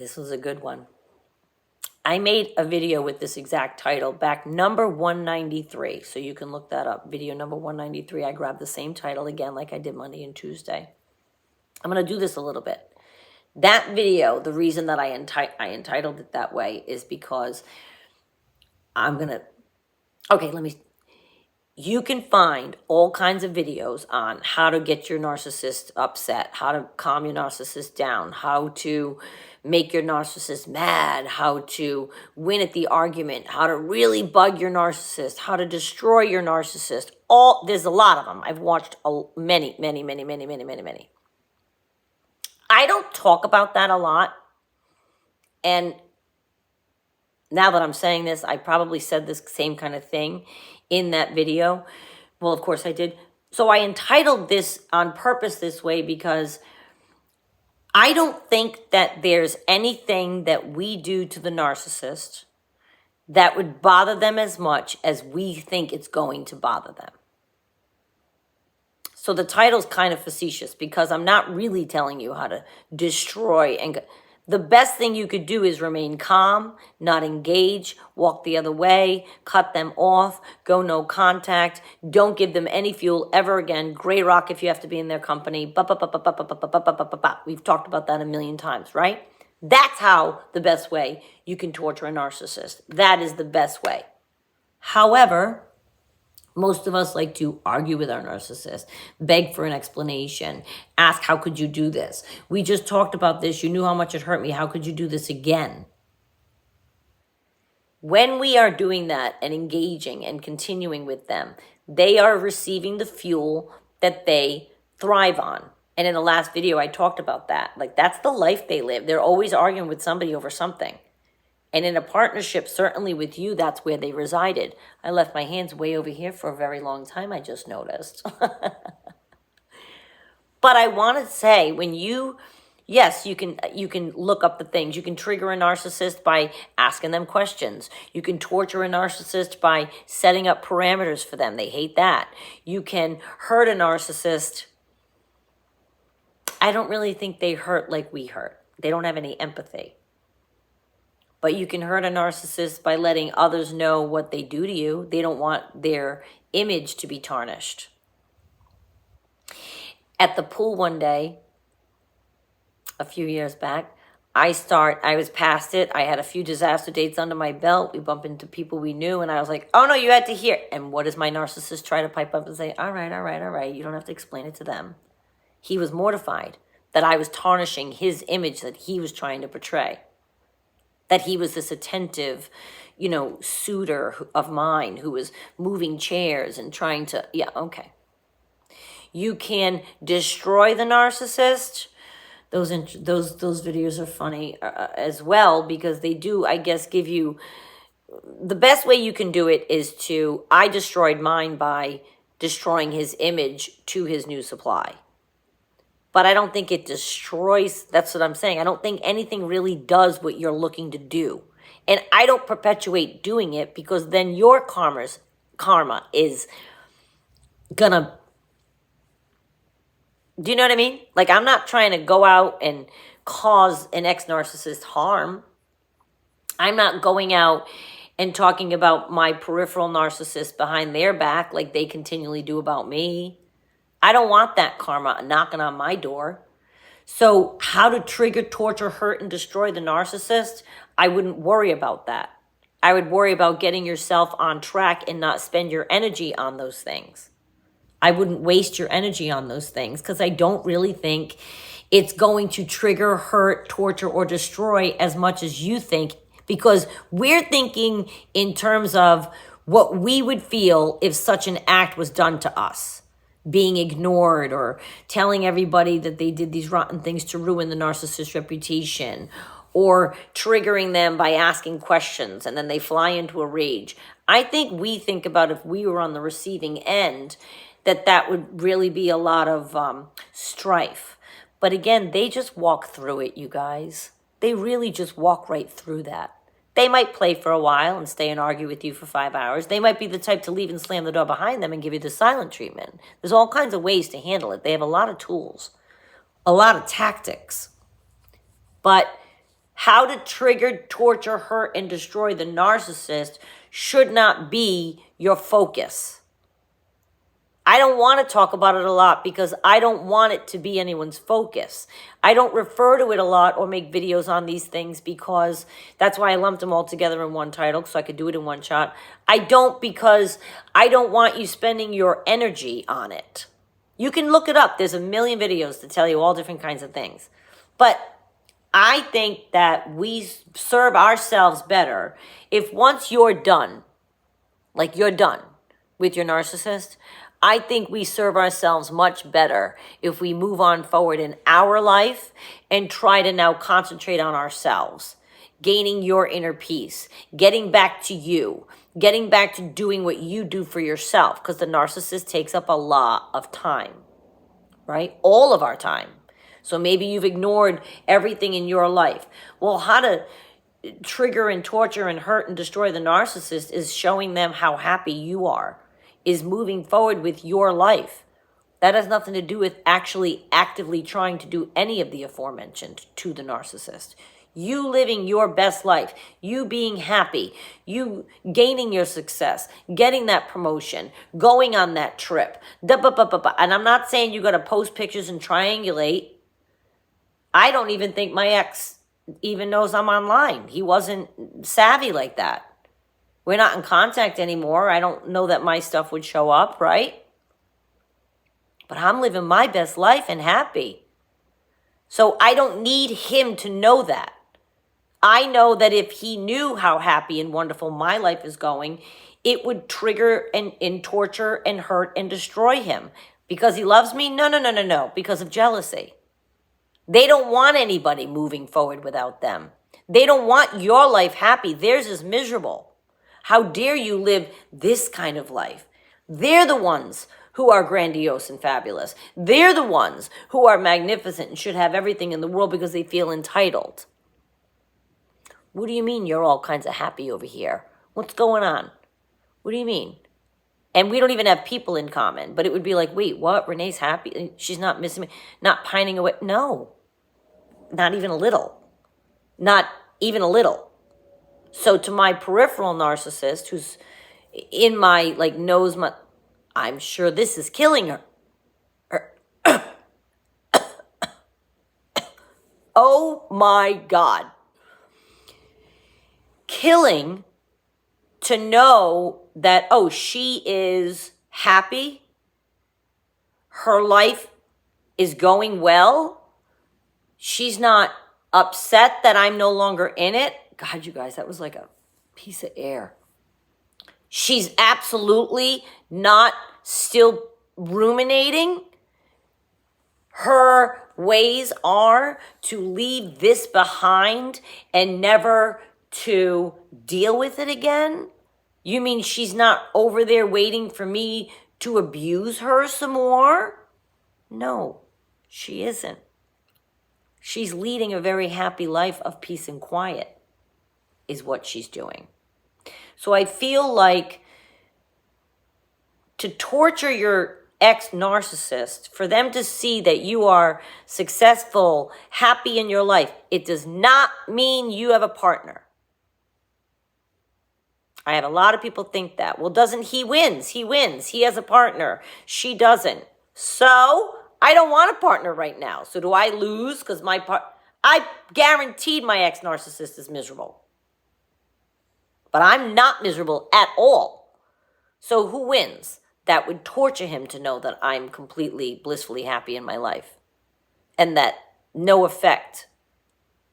This was a good one. I made a video with this exact title back number 193. So you can look that up. Video number 193. I grabbed the same title again like I did Monday and Tuesday. I'm going to do this a little bit. That video, the reason that I entitled it that way is because you can find all kinds of videos on how to get your narcissist upset, how to calm your narcissist down, how to make your narcissist mad, how to win at the argument, how to really bug your narcissist, how to destroy your narcissist. There's a lot of them. I've watched many. I don't talk about that a lot. And now that I'm saying this, I probably said this same kind of thing in that video. Well, of course I did. So I entitled this on purpose this way because I don't think that there's anything that we do to the narcissist that would bother them as much as we think it's going to bother them. So the title's kind of facetious because I'm not really telling you how to destroy and... The best thing you could do is remain calm, not engage, walk the other way, cut them off, go no contact, don't give them any fuel ever again, gray rock if you have to be in their company, We've talked about that a million times, right? That's how the best way you can torture a narcissist. That is the best way. However, most of us like to argue with our narcissist, beg for an explanation, ask, how could you do this? We just talked about this. You knew how much it hurt me. How could you do this again? When we are doing that and engaging and continuing with them, they are receiving the fuel that they thrive on. And in the last video, I talked about that. Like, that's the life they live. They're always arguing with somebody over something. And in a partnership, certainly with you, that's where they resided. I left my hands way over here for a very long time, I just noticed. But I want to say, yes, you can look up the things. You can trigger a narcissist by asking them questions. You can torture a narcissist by setting up parameters for them. They hate that. You can hurt a narcissist. I don't really think they hurt like we hurt. They don't have any empathy. But you can hurt a narcissist by letting others know what they do to you. They don't want their image to be tarnished. At the pool one day, a few years back, I was past it. I had a few disaster dates under my belt. We bumped into people we knew, and I was like, oh no, you had to hear. And what does my narcissist try to pipe up and say? All right. You don't have to explain it to them. He was mortified that I was tarnishing his image that he was trying to portray. That he was this attentive, suitor of mine who was moving chairs and trying to, okay. You can destroy the narcissist. Those videos are funny as well because they do, I guess, give you, the best way you can do it is I destroyed mine by destroying his image to his new supply. But I don't think it destroys, that's what I'm saying. I don't think anything really does what you're looking to do. And I don't perpetuate doing it because then your karma is gonna, do you know what I mean? Like, I'm not trying to go out and cause an ex-narcissist harm. I'm not going out and talking about my peripheral narcissist behind their back like they continually do about me. I don't want that karma knocking on my door. So how to trigger, torture, hurt, and destroy the narcissist, I wouldn't worry about that. I would worry about getting yourself on track and not spend your energy on those things. I wouldn't waste your energy on those things because I don't really think it's going to trigger, hurt, torture, or destroy as much as you think, because we're thinking in terms of what we would feel if such an act was done to us. Being ignored or telling everybody that they did these rotten things to ruin the narcissist's reputation, or triggering them by asking questions and then they fly into a rage. I think we think about if we were on the receiving end, that would really be a lot of strife. But again, they just walk through it, you guys. They really just walk right through that. They might play for a while and stay and argue with you for 5 hours. They might be the type to leave and slam the door behind them and give you the silent treatment. There's all kinds of ways to handle it. They have a lot of tools, a lot of tactics. But How to trigger, torture, hurt, and destroy the narcissist should not be your focus. I don't want to talk about it a lot because I don't want it to be anyone's focus. I don't refer to it a lot or make videos on these things because that's why I lumped them all together in one title so I could do it in one shot. I don't because I don't want you spending your energy on it. You can look it up. There's a million videos to tell you all different kinds of things. But I think that we serve ourselves better if once you're done, like you're done with your narcissist, I think we serve ourselves much better if we move on forward in our life and try to now concentrate on ourselves, gaining your inner peace, getting back to you, getting back to doing what you do for yourself, because the narcissist takes up a lot of time, right? All of our time. So maybe you've ignored everything in your life. Well, how to trigger and torture and hurt and destroy the narcissist is showing them how happy you are, is moving forward with your life. That has nothing to do with actually actively trying to do any of the aforementioned to the narcissist. You living your best life, you being happy, you gaining your success, getting that promotion, going on that trip. And I'm not saying you got to post pictures and triangulate. I don't even think my ex even knows I'm online. He wasn't savvy like that. We're not in contact anymore. I don't know that my stuff would show up, right? But I'm living my best life and happy. So I don't need him to know that. I know that if he knew how happy and wonderful my life is going, it would trigger and torture and hurt and destroy him. Because he loves me? No. Because of jealousy. They don't want anybody moving forward without them. They don't want your life happy. Theirs is miserable. How dare you live this kind of life? They're the ones who are grandiose and fabulous. They're the ones who are magnificent and should have everything in the world because they feel entitled. What do you mean you're all kinds of happy over here? What's going on? What do you mean? And we don't even have people in common. But it would be like, wait, what? Renee's happy? She's not missing me? Not pining away? No. Not even a little. Not even a little. So to my peripheral narcissist who's in my, like, knows my, I'm sure this is killing her. Oh my God. Killing to know that, oh, she is happy. Her life is going well. She's not upset that I'm no longer in it. God, you guys, that was like a piece of air. She's absolutely not still ruminating. Her ways are to leave this behind and never to deal with it again. You mean she's not over there waiting for me to abuse her some more? No, she isn't. She's leading a very happy life of peace and quiet is what she's doing. So I feel like to torture your ex-narcissist, for them to see that you are successful, happy in your life, it does not mean you have a partner. I have a lot of people think that. Well, doesn't he wins? He wins. He has a partner. She doesn't. So I don't want a partner right now. So do I lose because I guaranteed my ex-narcissist is miserable. But I'm not miserable at all. So who wins? That would torture him to know that I'm completely blissfully happy in my life. And that no effect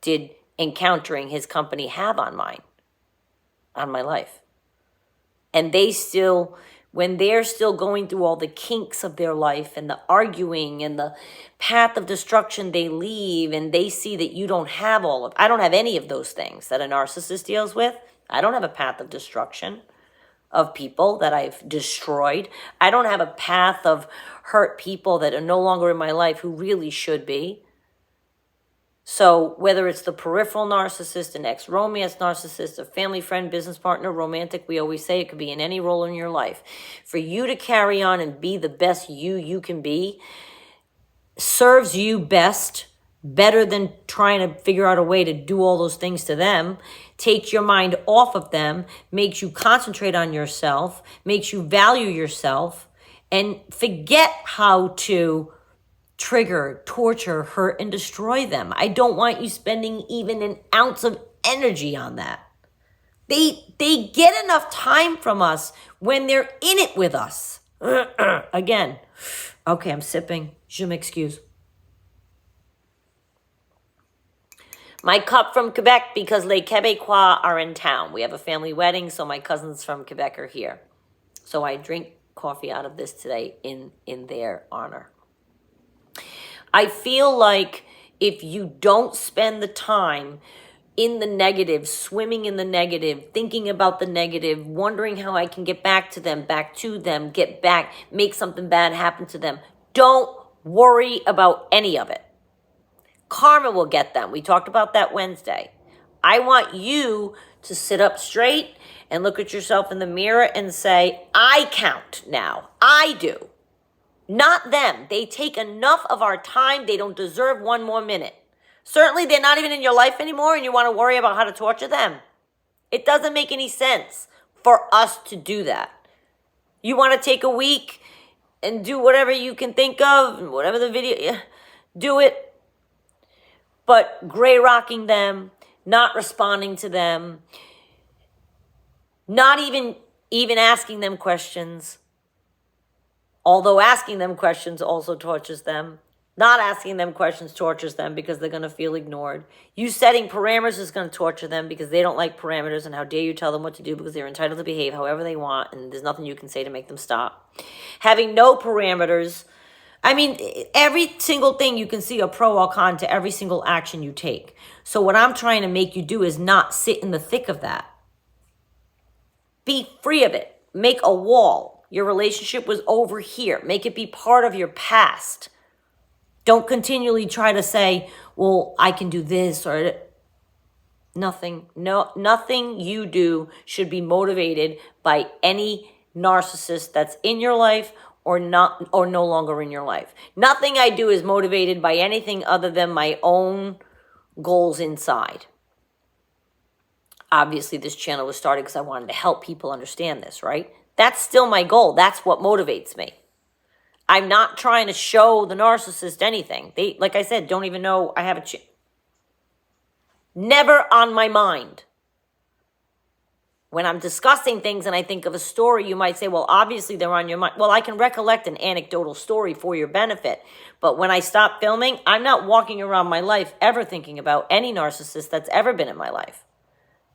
did encountering his company have on my life. And they still, when they're still going through all the kinks of their life and the arguing and the path of destruction they leave, and they see that you don't have I don't have any of those things that a narcissist deals with. I don't have a path of destruction of people that I've destroyed. I don't have a path of hurt people that are no longer in my life who really should be. So whether it's the peripheral narcissist, an ex-romance narcissist, a family friend, business partner, romantic, we always say it could be in any role in your life. For you to carry on and be the best you can be serves you best better than trying to figure out a way to do all those things to them. Takes your mind off of them, makes you concentrate on yourself, makes you value yourself, and forget how to trigger, torture, hurt, and destroy them. I don't want you spending even an ounce of energy on that. They get enough time from us when they're in it with us. Again. Okay, I'm sipping. Je m'excuse. My cup from Quebec because les Québécois are in town. We have a family wedding, so my cousins from Quebec are here. So I drink coffee out of this today in their honor. I feel like if you don't spend the time in the negative, swimming in the negative, thinking about the negative, wondering how I can get back to them, get back, make something bad happen to them, don't worry about any of it. Karma will get them. We talked about that Wednesday. I want you to sit up straight and look at yourself in the mirror and say, I count now. I do. Not them. They take enough of our time. They don't deserve one more minute. Certainly, they're not even in your life anymore, and you want to worry about how to torture them. It doesn't make any sense for us to do that. You want to take a week and do whatever you can think of, whatever the video, do it. But gray rocking them, not responding to them, not even asking them questions, although asking them questions also tortures them. Not asking them questions tortures them because they're going to feel ignored. You setting parameters is going to torture them because they don't like parameters, and how dare you tell them what to do because they're entitled to behave however they want, and there's nothing you can say to make them stop. Having no parameters, I mean, every single thing you can see a pro or con to every single action you take. So what I'm trying to make you do is not sit in the thick of that. Be free of it. Make a wall. Your relationship was over here. Make it be part of your past. Don't continually try to say, well, I can do this or nothing. No, nothing you do should be motivated by any narcissist that's in your life or not, or no longer in your life. Nothing I do is motivated by anything other than my own goals inside. Obviously, this channel was started because I wanted to help people understand this, right? That's still my goal. That's what motivates me. I'm not trying to show the narcissist anything. They, like I said, don't even know I have a never on my mind. When I'm discussing things and I think of a story, you might say, well, obviously they're on your mind. Well, I can recollect an anecdotal story for your benefit. But when I stop filming, I'm not walking around my life ever thinking about any narcissist that's ever been in my life.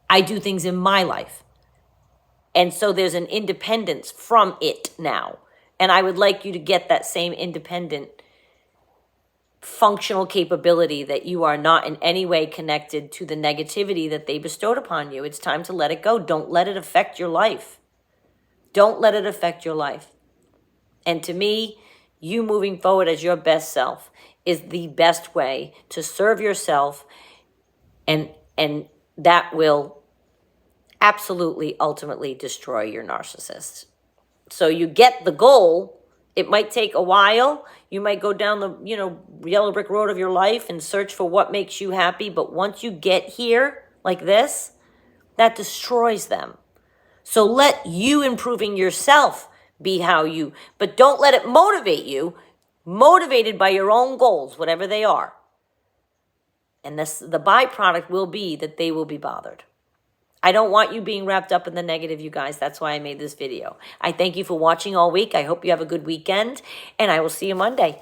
I do things in my life. And so there's an independence from it now. And I would like you to get that same independent functional capability that you are not in any way connected to the negativity that they bestowed upon you. It's time to let it go. Don't let it affect your life. Don't let it affect your life. And to me, you moving forward as your best self is the best way to serve yourself, and that will absolutely ultimately destroy your narcissist. So you get the goal. It might take a while. You might go down the, yellow brick road of your life and search for what makes you happy. But once you get here like this, that destroys them. So let you improving yourself be but don't let it motivate you, motivated by your own goals, whatever they are. And the byproduct will be that they will be bothered. I don't want you being wrapped up in the negative, you guys. That's why I made this video. I thank you for watching all week. I hope you have a good weekend, and I will see you Monday.